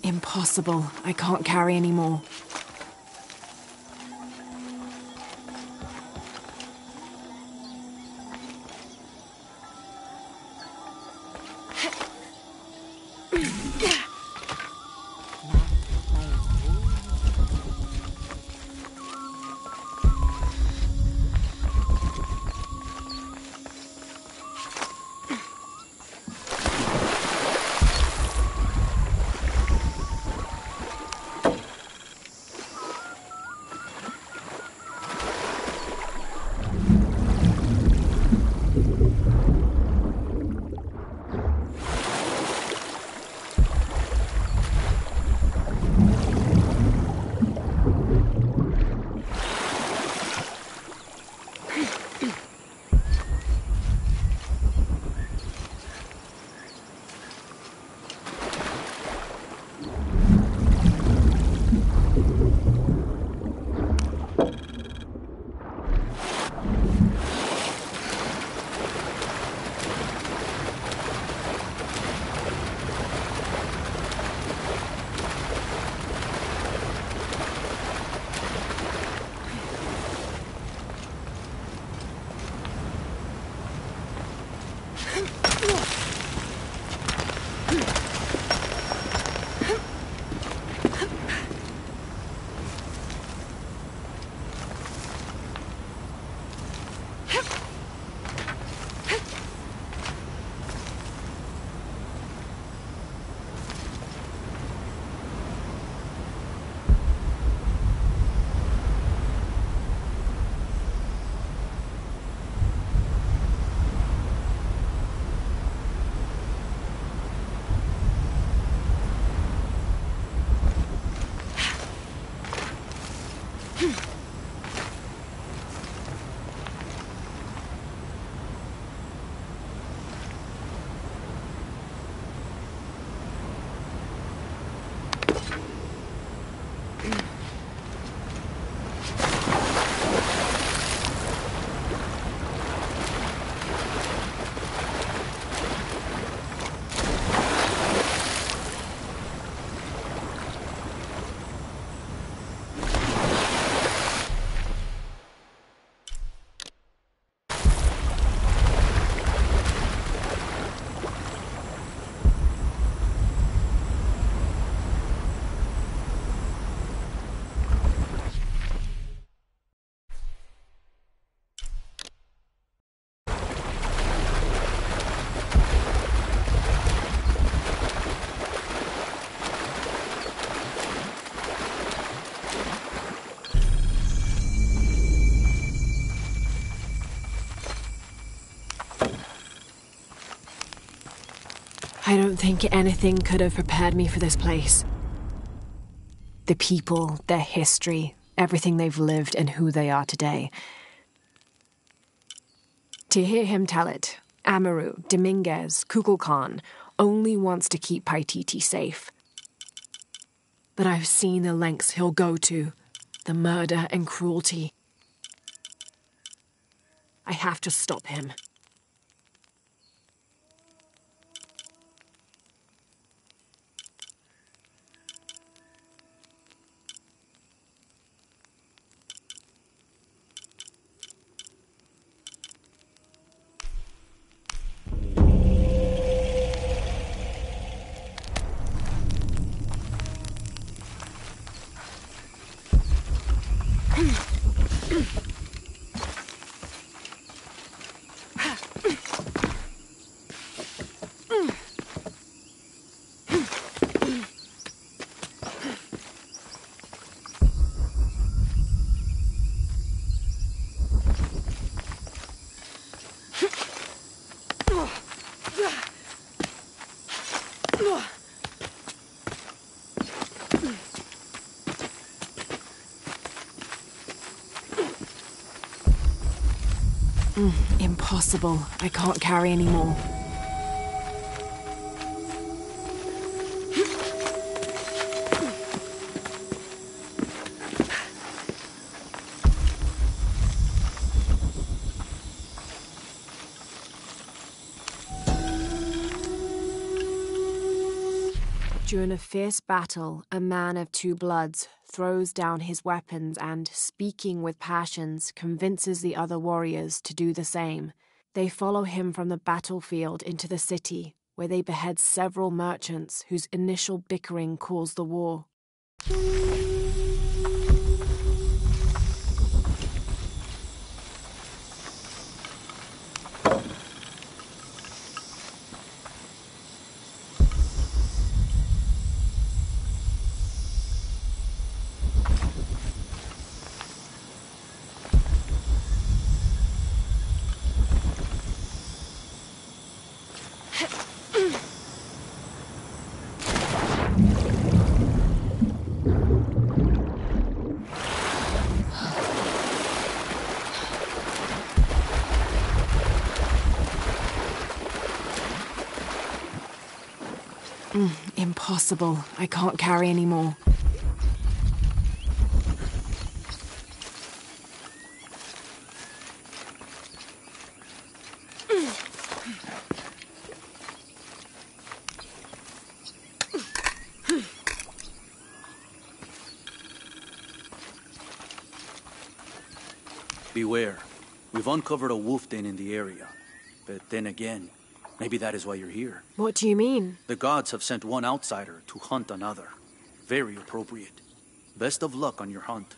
C: Impossible. I can't carry any more. don't think anything could have prepared me for this place. The people, their history, everything they've lived and who they are today. To hear him tell it, Amaru, Dominguez, Kukulkan only wants to keep Paititi safe. But I've seen the lengths he'll go to, the murder and cruelty. I have to stop him. Impossible. I can't carry anymore. During a fierce battle, a man of two bloods throws down his weapons and, speaking with passions, convinces the other warriors to do the same. They follow him from the battlefield into the city, where they behead several merchants whose initial bickering caused the war. Impossible. I can't carry anymore.
K: Beware. We've uncovered a wolf den in the area. But then again, maybe that is why you're here.
C: What do you mean?
K: The gods have sent one outsider to hunt another. Very appropriate. Best of luck on your hunt.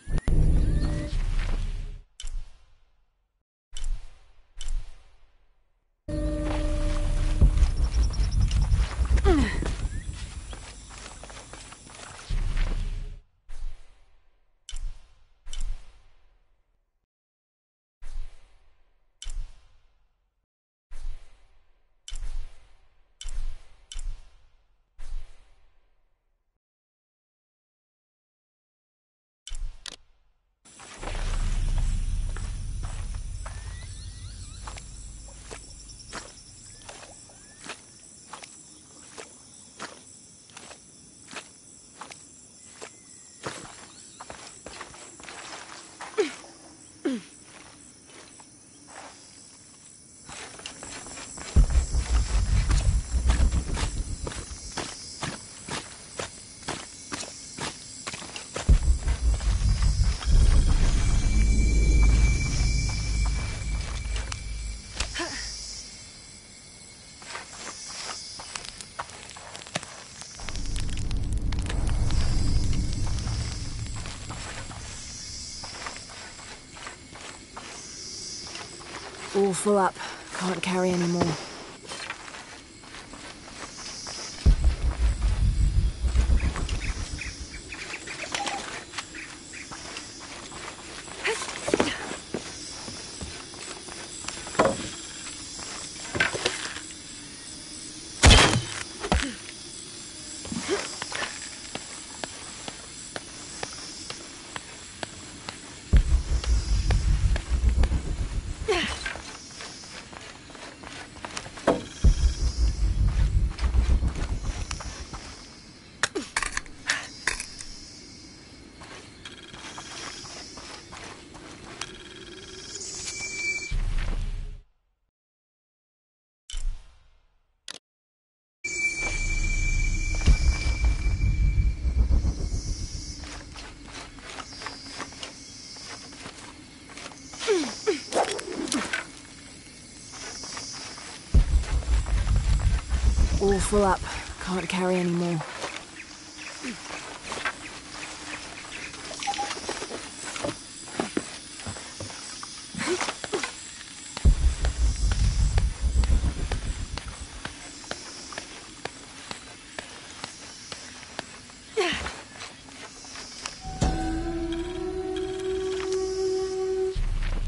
C: All full up. Can't carry anymore. all full up. Can't carry any more.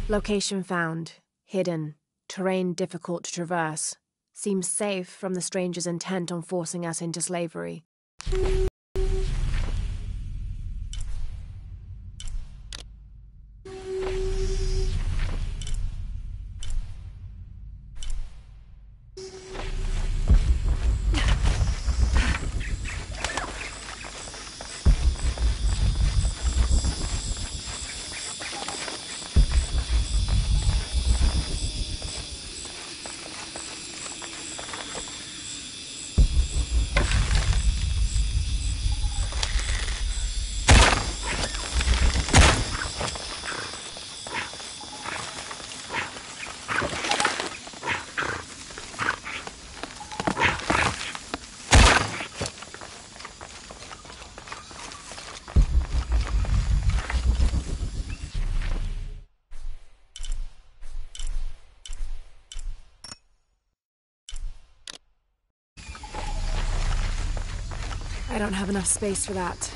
A: Location found. Hidden. Terrain difficult to traverse. Seems safe from the stranger's intent on forcing us into slavery. I don't have enough space for that.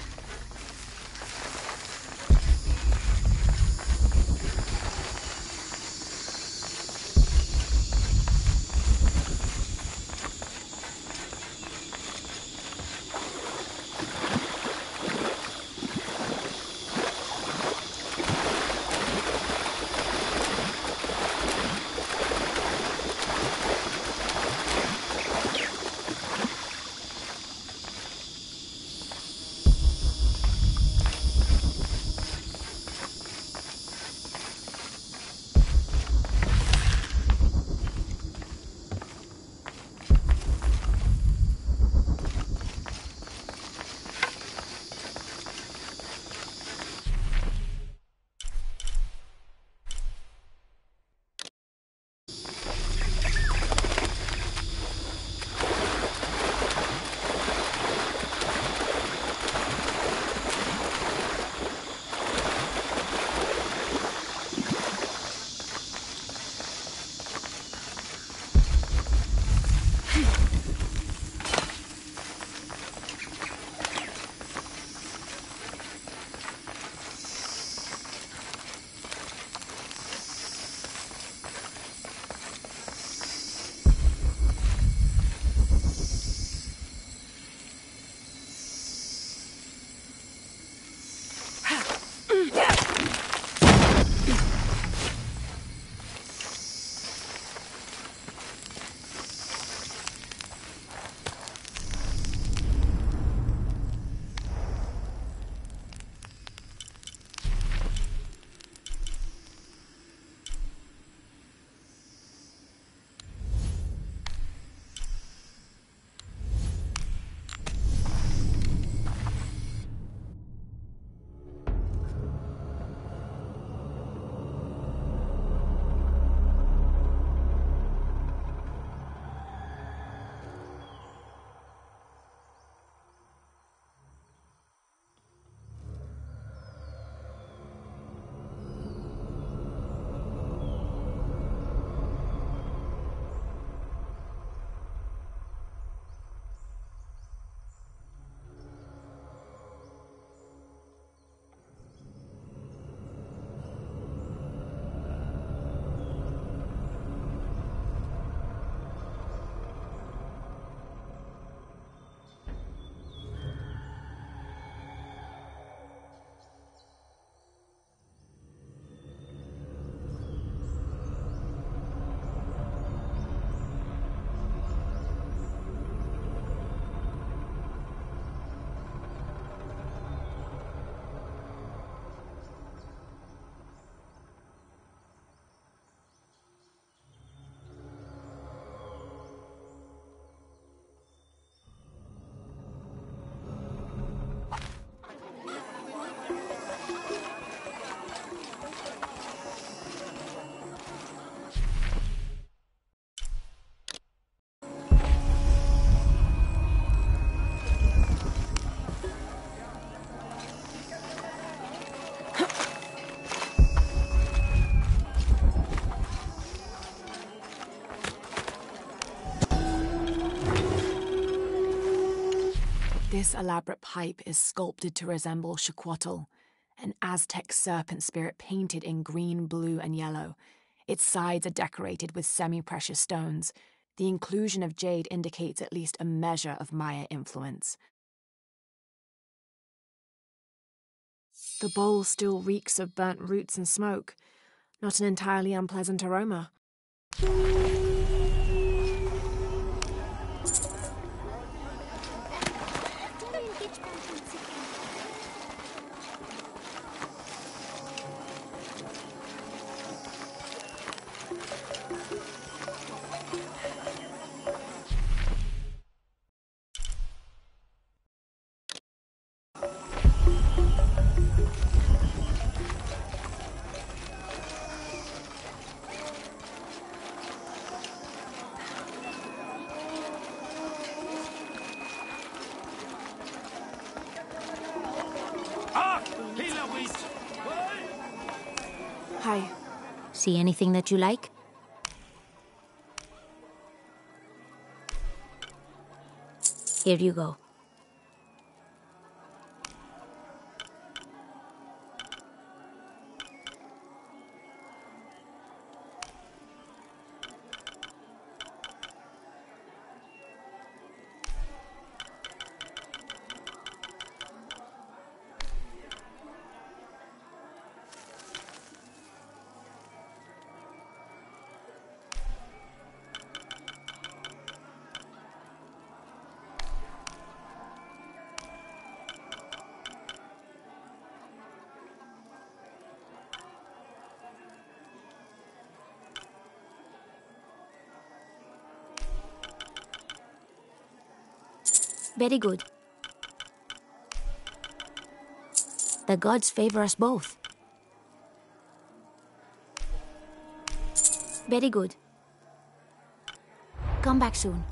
C: This elaborate pipe is sculpted to resemble Xicoatl, an Aztec serpent spirit painted in green, blue, and yellow. Its sides are decorated with semi-precious stones. The inclusion of jade indicates at least a measure of Maya influence. The bowl still reeks of burnt roots and smoke. Not an entirely unpleasant aroma. Hi.
J: See anything that you like? Here you go. Very good. The gods favor us both. Very good. Come back soon.